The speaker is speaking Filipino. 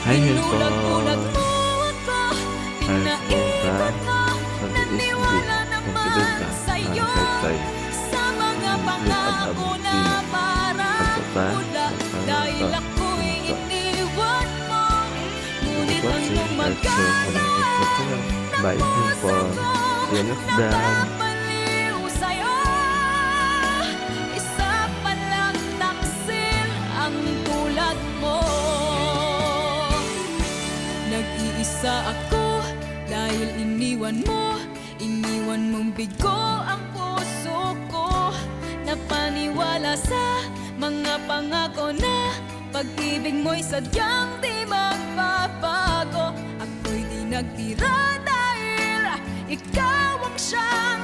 Hi, Inulag ulag handphone. mo ako, Ayos po ba? pinaibat mo. Sabi is hindi. Naniwala Confident naman ka. sa'yo Kahit tayo. sa mga Live at pangako na Abusina. parang Pagkata. pula. Dahil ako'y iniwan mo, ngunit ang Watching. iyong Let's share. Comment. Subscribe. Bye, handphone. See you next time. napapaliw sa'yo. Isa palang taksil ang tulad mo. Nag-iisa ako dahil iniwan mong bigo ang puso ko. Napaniwala sa mga pangako na pag-ibig mo'y sadyang di magbabago. Ako'y di nagtira dahil ikaw ang siyang